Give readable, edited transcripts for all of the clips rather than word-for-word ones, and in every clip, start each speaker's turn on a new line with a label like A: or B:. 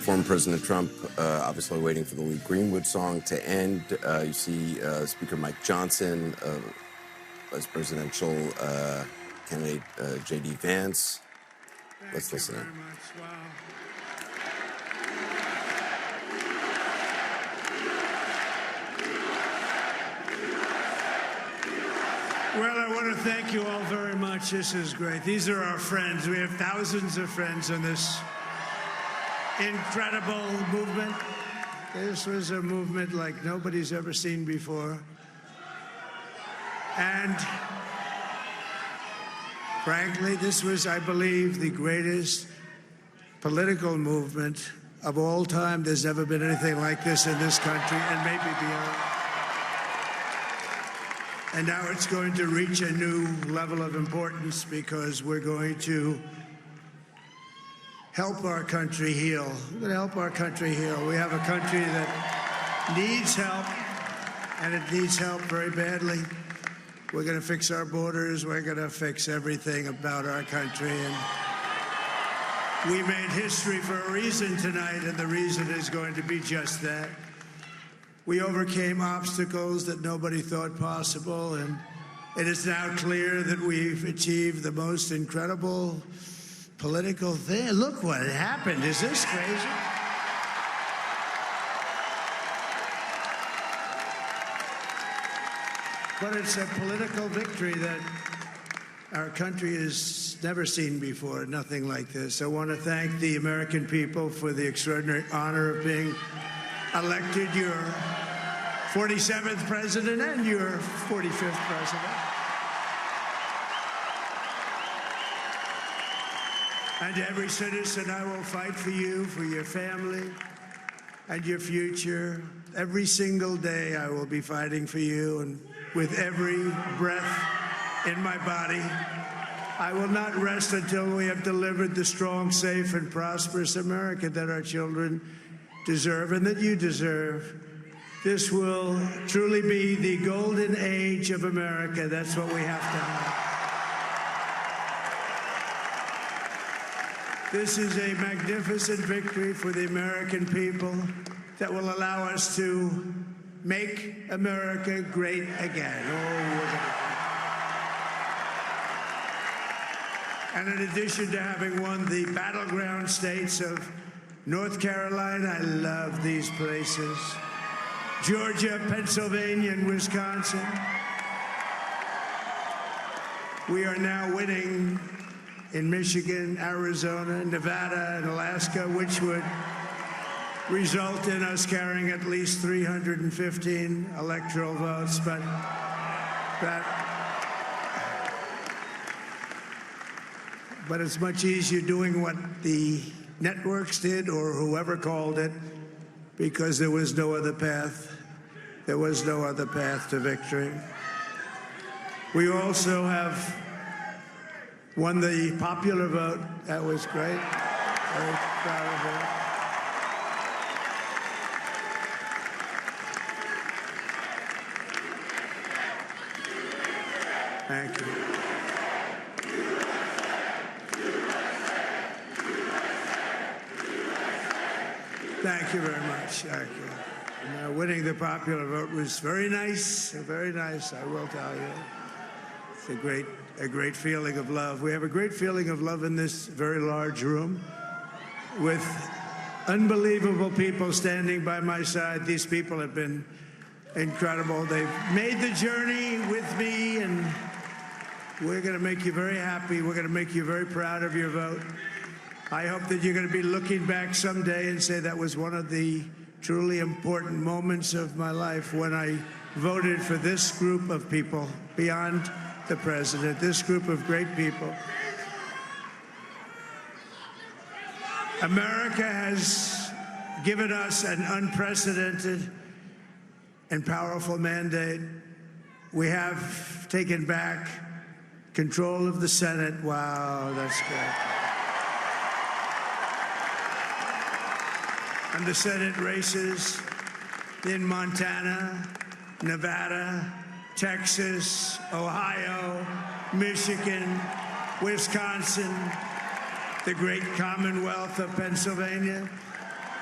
A: former President Trump, obviously waiting for the Lee Greenwood song to end. You see Speaker Mike Johnson, Vice Presidential candidate J.D. Vance. Let's listen in.
B: Well, I want to thank you all very much. This is great. These are our friends. We have thousands of friends in this incredible movement. This was a movement like nobody's ever seen before. And frankly, this was, I believe, the greatest political movement of all time. There's never been anything like this in this country and maybe beyond. And now it's going to reach a new level of importance because we're going to help our country heal. We're going to help our country heal. We have a country that needs help, and it needs help very badly. We're going to fix our borders. We're going to fix everything about our country. And we made history for a reason tonight, and the reason is going to be just that. We overcame obstacles that nobody thought possible, and it is now clear that we've achieved the most incredible political thing. Look what happened. Is this crazy? But it's a political victory that our country has never seen before, nothing like this. I want to thank the American people for the extraordinary honor of being elected your 47th president and your 45th president. And every citizen, I will fight for you, for your family, and your future. Every single day, I will be fighting for you, and with every breath in my body, I will not rest until we have delivered the strong, safe, and prosperous America that our children deserve and that you deserve. This will truly be the golden age of America. That's what we have to have. This is a magnificent victory for the American people that will allow us to make America great again. And in addition to having won the battleground states of North Carolina, I love these places, Georgia, Pennsylvania, and Wisconsin. We are now winning in Michigan, Arizona, Nevada, and Alaska, which would result in us carrying at least 315 electoral votes. But it's much easier doing what the networks did or whoever called it, because there was no other path. There was no other path to victory. We also have won the popular vote. That was great. Very proud of that. Thank you. Thank you very much. Thank you. Winning the popular vote was very nice, I will tell you. It's a great feeling of love. We have a great feeling of love in this very large room with unbelievable people standing by my side. These people have been incredible. They've made the journey with me, and we're going to make you very happy. We're going to make you very proud of your vote. I hope that you're going to be looking back someday and say that was one of the truly important moments of my life when I voted for this group of people beyond the president, this group of great people. America has given us an unprecedented and powerful mandate. We have taken back control of the Senate. Wow, that's great. And the Senate races in Montana, Nevada, Texas, Ohio, Michigan, Wisconsin, the great Commonwealth of Pennsylvania,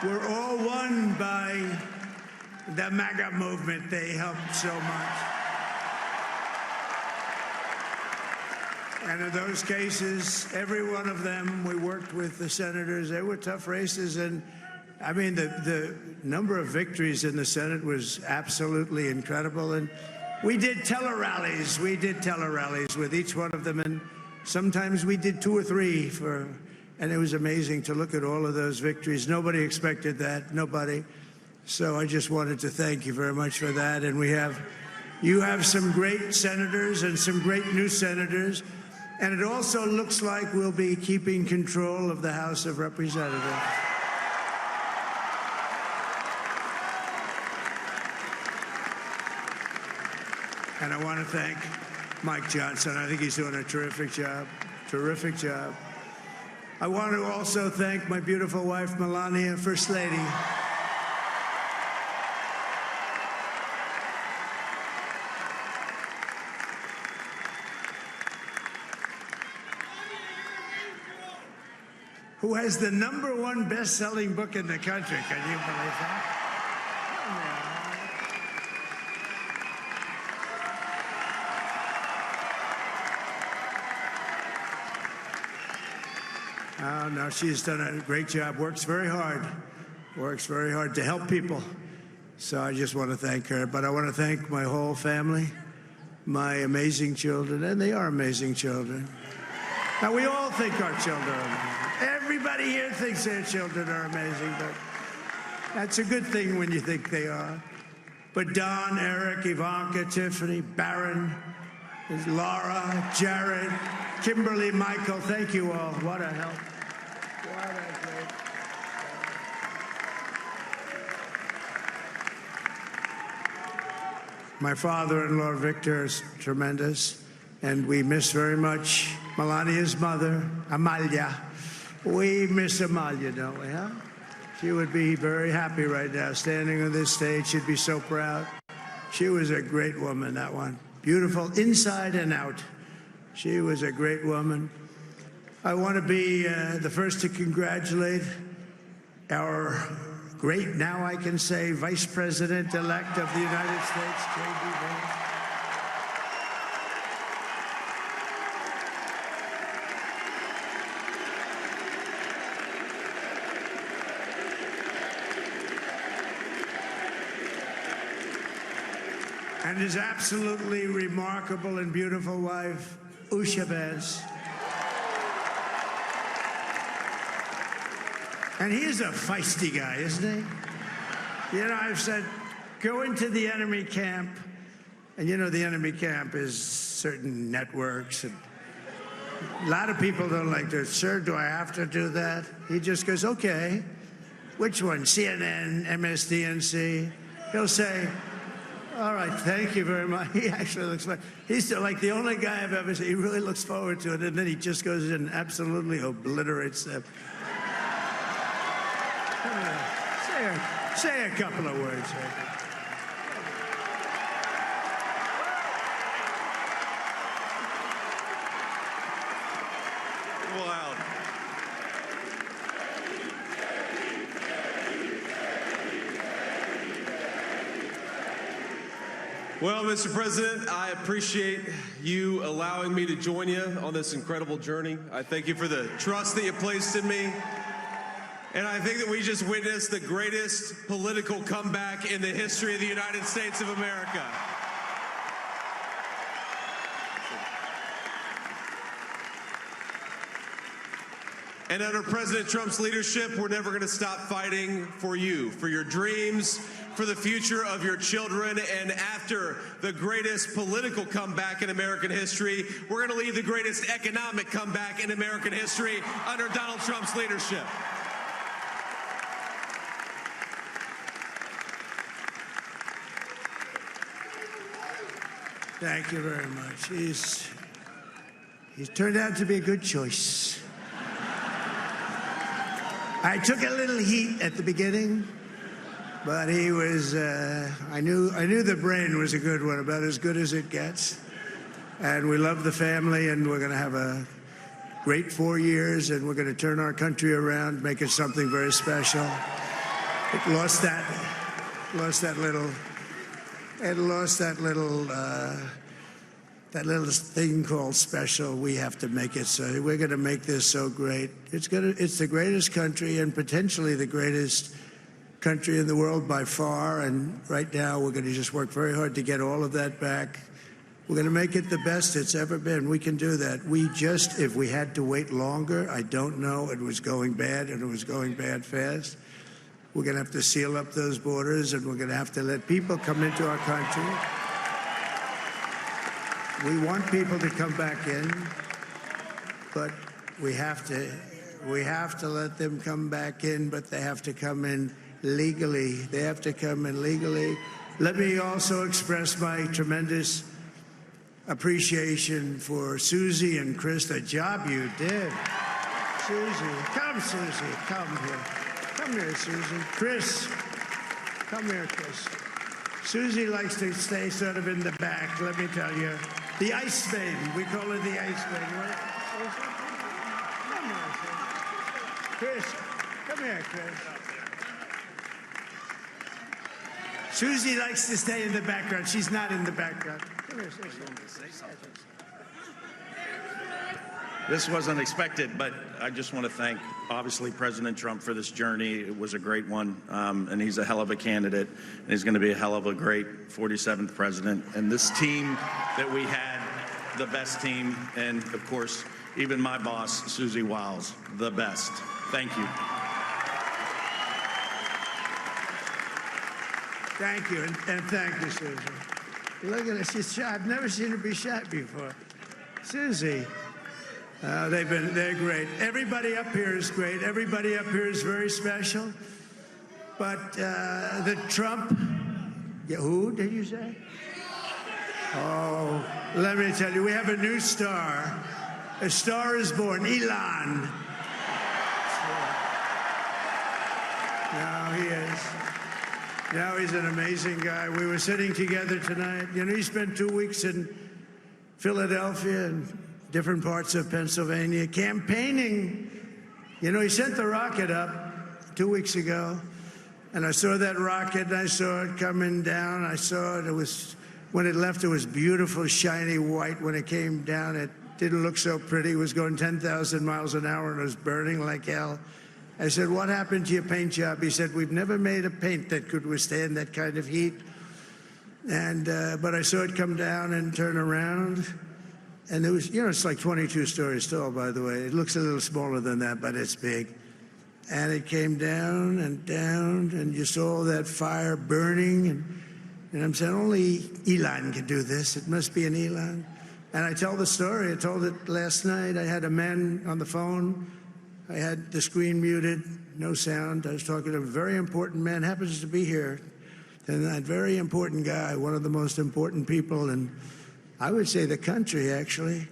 B: We're all one by the MAGA movement. They helped so much. And in those cases, every one of them, we worked with the senators. They were tough races. And I mean, the number of victories in the Senate was absolutely incredible. And we did tele-rallies. We did tele-rallies with each one of them. And sometimes we did 2 or 3 and it was amazing to look at all of those victories. Nobody expected that, nobody. So I just wanted to thank you very much for that. And you have some great senators and some great new senators. And it also looks like we'll be keeping control of the House of Representatives. And I want to thank Mike Johnson. I think he's doing a terrific job. Terrific job. I want to also thank my beautiful wife, Melania, First Lady. Who has the #1 best-selling book in the country. Can you believe that? Oh, no, she's done a great job. Works very hard to help people. So I just want to thank her. But I want to thank my whole family, my amazing children, and they are amazing children. Now, we all think our children are amazing. Everybody here thinks their children are amazing, but that's a good thing when you think they are. But Don, Eric, Ivanka, Tiffany, Barron, Laura, Jared, Kimberly, Michael, thank you all. What a help. What a great. My father-in-law, Victor, is tremendous, and we miss very much Melania's mother, Amalia. We miss Amalia, don't we, huh? She would be very happy right now, standing on this stage. She'd be so proud. She was a great woman, that one. Beautiful inside and out. She was a great woman. I want to be the first to congratulate our great, now I can say, Vice President-elect of the United States, J.D. Vance. And his absolutely remarkable and beautiful wife, Usha Vance. And he is a feisty guy, isn't he? You know, I've said, go into the enemy camp, and you know the enemy camp is certain networks, and a lot of people don't like to, sir, do I have to do that? He just goes, okay, which one, CNN, MSDNC? He'll say, all right, thank you very much. He actually looks like, he's like the only guy I've ever seen. He really looks forward to it, and then he just goes in and absolutely obliterates them. Say a couple of words.
C: Wow. Well, Mr. President, I appreciate you allowing me to join you on this incredible journey. I thank you for the trust that you placed in me. And I think that we just witnessed the greatest political comeback in the history of the United States of America. And under President Trump's leadership, we're never going to stop fighting for you, for your dreams, for the future of your children. And after the greatest political comeback in American history, we're going to lead the greatest economic comeback in American history under Donald Trump's leadership.
B: Thank you very much. He's turned out to be a good choice. I took a little heat at the beginning, but he was, I knew the brain was a good one, about as good as it gets. And we love the family, and we're going to have a great 4 years, and we're going to turn our country around, make it something very special. It lost that little thing called special. We have to make it so. We're going to make this so great. It's the greatest country and potentially the greatest country in the world by far. And right now we're going to just work very hard to get all of that back. We're going to make it the best it's ever been. We can do that. If we had to wait longer, I don't know. It was going bad, and it was going bad fast. We're going to have to seal up those borders, and we're going to have to let people come into our country. We want people to come back in, but we have to let them come back in, but they have to come in legally. They have to come in legally. Let me also express my tremendous appreciation for Susie and Chris, the job you did. Susie, come here. Come here, Susie. Chris, come here, Chris. Susie likes to stay sort of in the back, let me tell you. The Ice Maiden, we call her the Ice Maiden, right? Come here, Chris. Come here, Chris. Susie likes to stay in the background. She's not in the background. Come here, Susie.
D: This wasn't expected, but I just want to thank, obviously, President Trump for this journey. It was a great one, and he's a hell of a candidate, and he's going to be a hell of a great 47th president. And this team that we had, the best team, and, of course, even my boss, Susie Wiles, the best. Thank you.
B: Thank you, and thank you, Susie. Look at her, she's shy. I've never seen her be shy before. Susie. They're great. Everybody up here is great. Everybody up here is very special. But the Trump, who did you say? Oh, let me tell you, we have a new star. A star is born, Elon. Now he is. Now he's an amazing guy. We were sitting together tonight. You know, he spent 2 weeks in Philadelphia and different parts of Pennsylvania, campaigning. You know, he sent the rocket up 2 weeks ago, and I saw that rocket, and I saw it coming down. I saw it. When it left, it was beautiful, shiny white. When it came down, it didn't look so pretty. It was going 10,000 miles an hour, and it was burning like hell. I said, what happened to your paint job? He said, we've never made a paint that could withstand that kind of heat. And but I saw it come down and turn around. And it was, you know, it's like 22 stories tall, by the way. It looks a little smaller than that, but it's big. And it came down, and you saw that fire burning. And I'm saying, only Elon can do this. It must be an Elon. And I tell the story. I told it last night. I had a man on the phone. I had the screen muted, no sound. I was talking to a very important man, happens to be here. And that very important guy, one of the most important people in, I would say, the country, actually.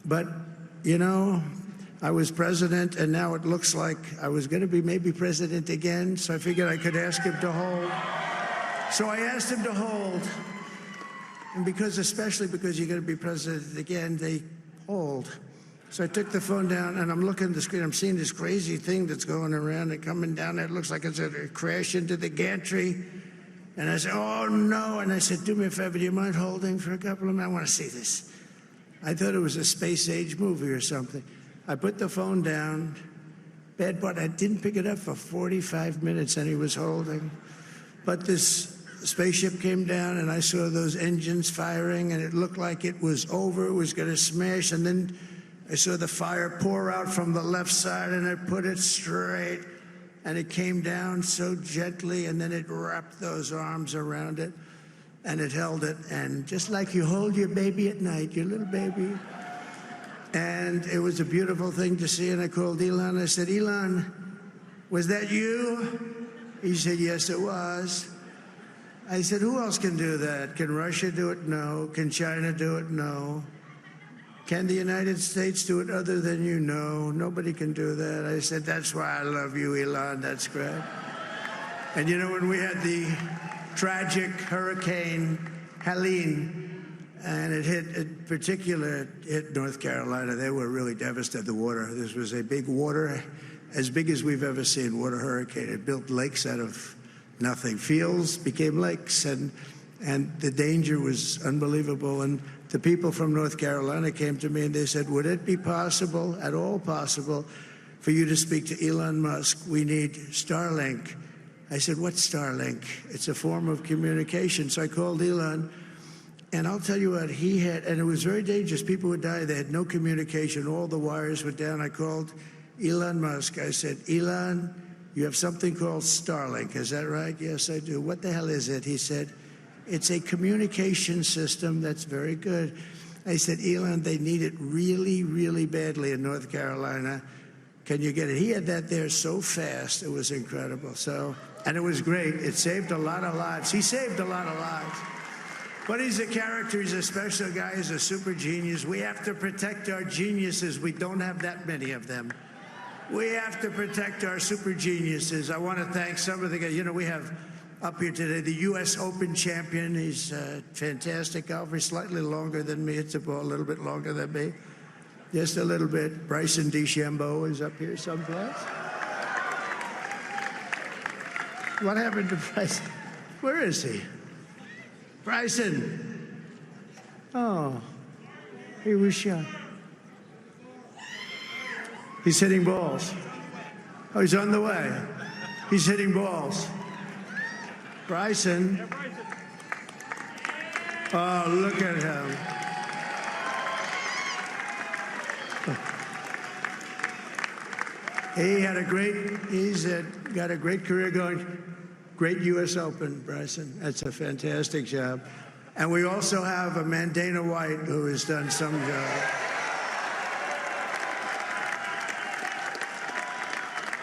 B: But, you know, I was president, and now it looks like I was going to be maybe president again, so I figured I could ask him to hold. So I asked him to hold. And especially because you're going to be president again, they hold. So I took the phone down, and I'm looking at the screen. I'm seeing this crazy thing that's going around and coming down there. It looks like it's going to crash into the gantry. And I said, oh, no. And I said, do me a favor, do you mind holding for a couple of minutes? I want to see this. I thought it was a space-age movie or something. I put the phone down. Bad part, I didn't pick it up for 45 minutes, and he was holding. But this spaceship came down, and I saw those engines firing, and it looked like it was over. It was going to smash. And then I saw the fire pour out from the left side, and I put it straight. And it came down so gently, and then it wrapped those arms around it, and it held it. And just like you hold your baby at night, your little baby. And it was a beautiful thing to see. And I called Elon. I said, Elon, was that you? He said, yes, it was. I said, who else can do that? Can Russia do it? No. Can China do it? No. Can the United States do it other than you? No, nobody can do that. I said, that's why I love you, Elon. That's great. And you know, when we had the tragic Hurricane Helene, and it hit North Carolina, they were really devastated, the water. This was a big water as big as we've ever seen. What a hurricane. It built lakes out of nothing. Fields became lakes, and the danger was unbelievable. And the people from North Carolina came to me and they said, would it be possible, at all possible, for you to speak to Elon Musk? We need Starlink. I said, what's Starlink? It's a form of communication. So I called Elon, and I'll tell you what, he had, and it was very dangerous. People would die. They had no communication. All the wires were down. I called Elon Musk. I said, Elon, you have something called Starlink. Is that right? Yes, I do. What the hell is it? He said, it's a communication system that's very good. I said, Elon, they need it really, really badly in North Carolina. Can you get it? He had that there so fast. It was incredible. And it was great. It saved a lot of lives. He saved a lot of lives. But he's a character. He's a special guy. He's a super genius. We have to protect our geniuses. We don't have that many of them. We have to protect our super geniuses. I want to thank some of the guys. You know, we have up here today the U.S. Open champion. He's a fantastic golfer, slightly longer than me. It's a ball a little bit longer than me. Just a little bit. Bryson DeChambeau is up here someplace. What happened to Bryson? Where is he? Bryson. Oh, he was shot. He's hitting balls. Oh, he's on the way. He's hitting balls. Bryson. Oh, look at him. He's got a great career going. Great U.S. Open, Bryson. That's a fantastic job. And we also have a Dana White who has done some job.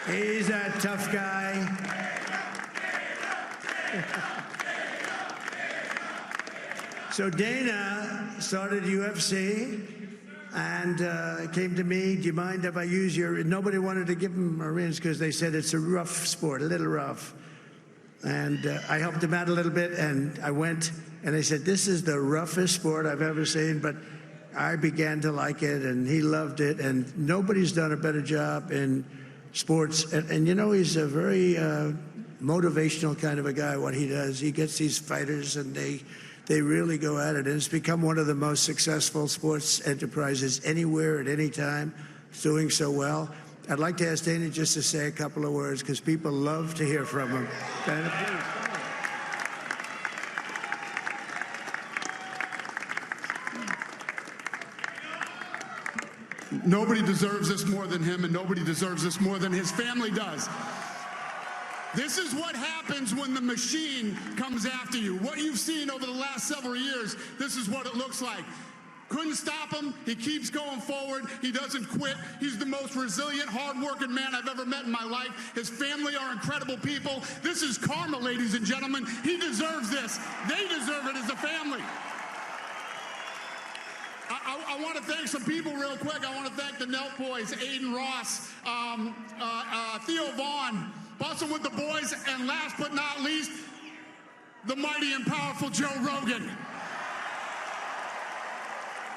B: He's a tough guy. So Dana started UFC and came to me, do you mind if I use your... Nobody wanted to give him a rinse because they said it's a rough sport, a little rough. And I helped him out a little bit, and I went, and they said, this is the roughest sport I've ever seen, but I began to like it, and he loved it, and nobody's done a better job in sports. And you know, he's a very motivational kind of a guy, what he does. He gets these fighters, and they really go at it. And it's become one of the most successful sports enterprises anywhere at any time. It's doing so well. I'd like to ask Dana just to say a couple of words because people love to hear from him. Dana, please.
E: Nobody deserves this more than him, and nobody deserves this more than his family does. This is what happens when the machine comes after you. What you've seen over the last several years, this is what it looks like. Couldn't stop him. He keeps going forward. He doesn't quit. He's the most resilient, hard-working man I've ever met in my life. His family are incredible people. This is karma, ladies and gentlemen. He deserves this. They deserve it as a family. I want to thank some people real quick. I want to thank the Nelk boys, Aiden Ross, Theo Vaughn, busting with the boys, and last but not least, the mighty and powerful Joe Rogan.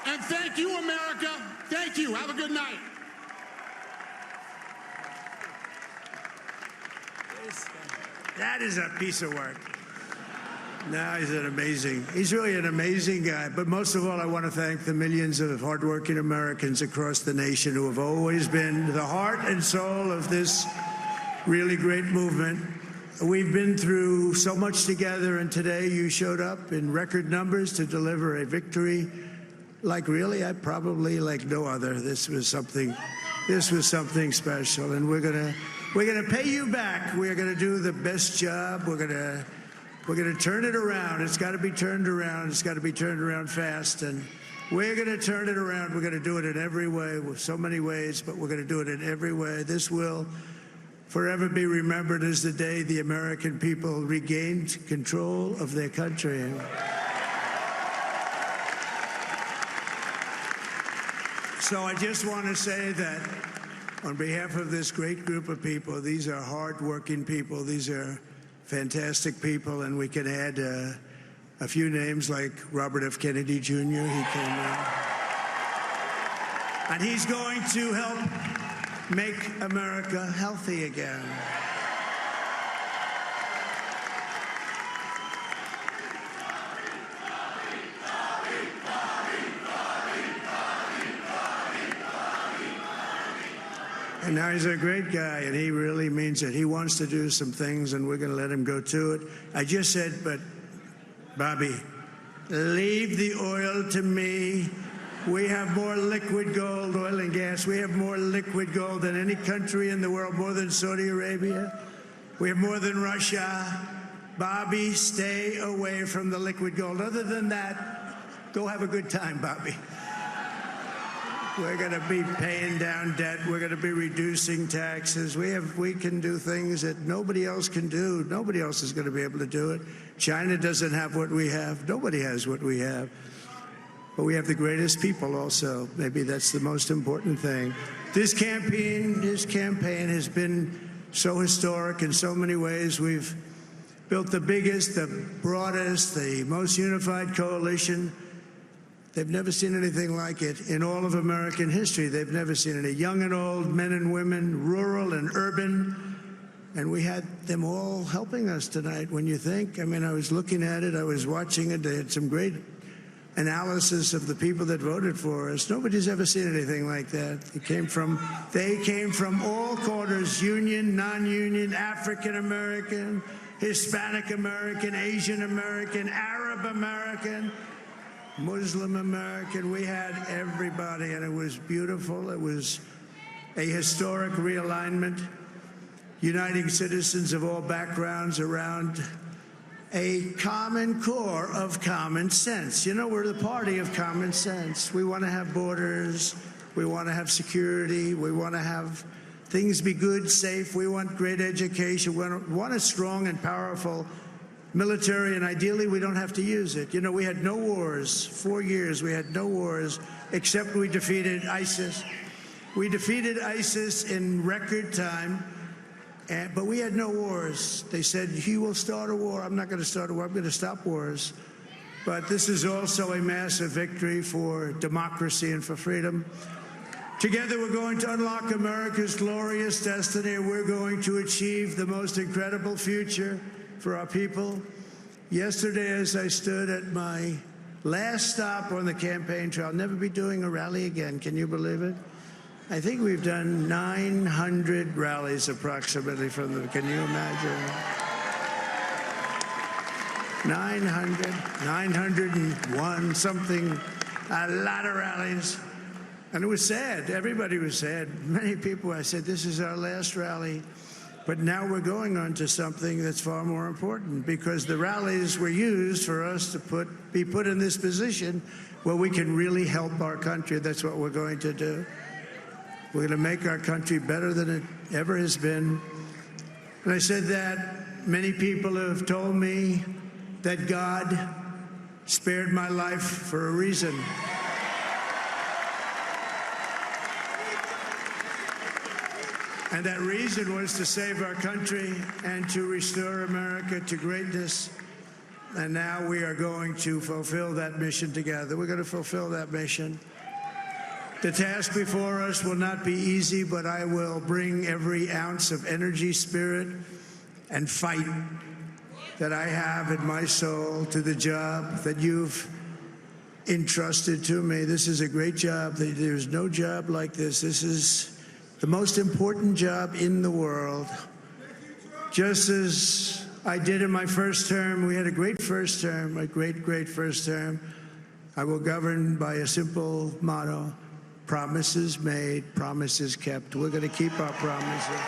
E: And thank you, America. Thank you. Have a good night.
B: That is a piece of work. No, he's really an amazing guy. But most of all, I want to thank the millions of hardworking Americans across the nation who have always been the heart and soul of this really great movement. We've been through so much together, and today you showed up in record numbers to deliver a victory like probably like no other. This was something special, and we're gonna pay you back. We're gonna do the best job. We're gonna turn it around. It's got to be turned around. It's got to be turned around fast, and we're gonna turn it around. We're gonna do it in every way, with so many ways, but we're gonna do it in every way. This will forever be remembered as the day the American people regained control of their country. So I just want to say that on behalf of this great group of people, these are hard-working people. These are fantastic people, and we can add a few names like Robert F. Kennedy Jr. He came in. And he's going to help make America healthy again. And now he's a great guy, and he really means it. He wants to do some things, and we're going to let him go to it. I just said, but, Bobby, leave the oil to me. We have more liquid gold, oil and gas. We have more liquid gold than any country in the world, more than Saudi Arabia. We have more than Russia. Bobby, stay away from the liquid gold. Other than that, go have a good time, Bobby. We're going to be paying down debt. We're going to be reducing taxes. We can do things that nobody else can do. Nobody else is going to be able to do it. China doesn't have what we have. Nobody has what we have. But we have the greatest people also. Maybe that's the most important thing. This campaign has been so historic in so many ways. We've built the biggest, the broadest, the most unified coalition. They've never seen anything like it in all of American history. They've never seen it. Young and old, men and women, rural and urban. And we had them all helping us tonight. When you think, I mean, I was looking at it, I was watching it. They had some great analysis of the people that voted for us. Nobody's ever seen anything like that. They came from all quarters, union, non-union, African American, Hispanic American, Asian American, Arab American, Muslim American. We had everybody, and it was beautiful. It was a historic realignment, uniting citizens of all backgrounds around a common core of common sense. You know, we're the party of common sense. We want to have borders. We want to have security. We want to have things be good, safe. We want great education. We want a strong and powerful military, and ideally we don't have to use it. You know, we had no wars. 4 years we had no wars, except we defeated ISIS. We defeated ISIS in record time, but we had no wars. They said, he will start a war. I'm not going to start a war. I'm going to stop wars. But this is also a massive victory for democracy and for freedom. Together we're going to unlock America's glorious destiny, and we're going to achieve the most incredible future for our people. Yesterday, as I stood at my last stop on the campaign trail, I'll never be doing a rally again. Can you believe it? I think we've done 900 rallies approximately from them. Can you imagine? 901 something, a lot of rallies. And it was sad. Everybody was sad. Many people, I said, this is our last rally. But now we're going on to something that's far more important, because the rallies were used for us to be put in this position where we can really help our country. That's what we're going to do. We're going to make our country better than it ever has been. And I said that many people have told me that God spared my life for a reason. And that reason was to save our country and to restore America to greatness. And now we are going to fulfill that mission together. We're going to fulfill that mission. The task before us will not be easy, but I will bring every ounce of energy, spirit, and fight that I have in my soul to the job that you've entrusted to me. This is a great job. There's no job like this. This is the most important job in the world. Just as I did in my first term, we had a great first term, a great first term. I will govern by a simple motto: promises made, promises kept. We're going to keep our promises.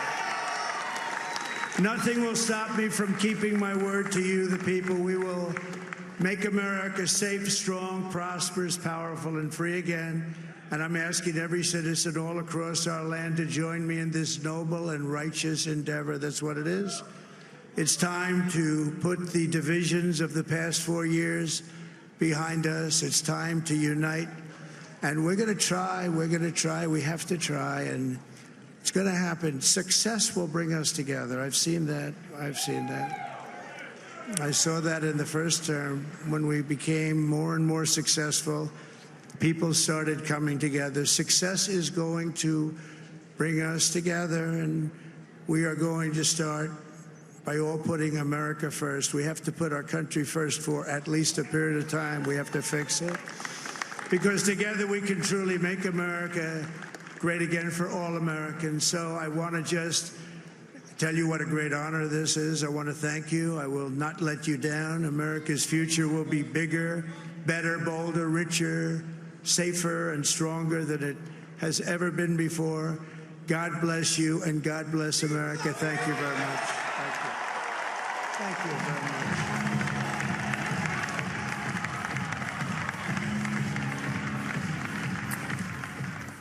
B: Nothing will stop me from keeping my word to you, the people. We will make America safe, strong, prosperous, powerful, and free again. And I'm asking every citizen all across our land to join me in this noble and righteous endeavor. That's what it is. It's time to put the divisions of the past 4 years behind us. It's time to unite. And we're going to try. We have to try. And it's going to happen. Success will bring us together. I've seen that. I saw that in the first term when we became more and more successful. People started coming together. Success is going to bring us together, and we are going to start by all putting America first. We have to put our country first for at least a period of time. We have to fix it. Because together we can truly make America great again for all Americans. So I want to just tell you what a great honor this is. I want to thank you. I will not let you down. America's future will be bigger, better, bolder, richer, safer, and stronger than it has ever been before. God bless you, and God bless America. Thank you very much. Thank you. Thank you very much.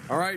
A: All right.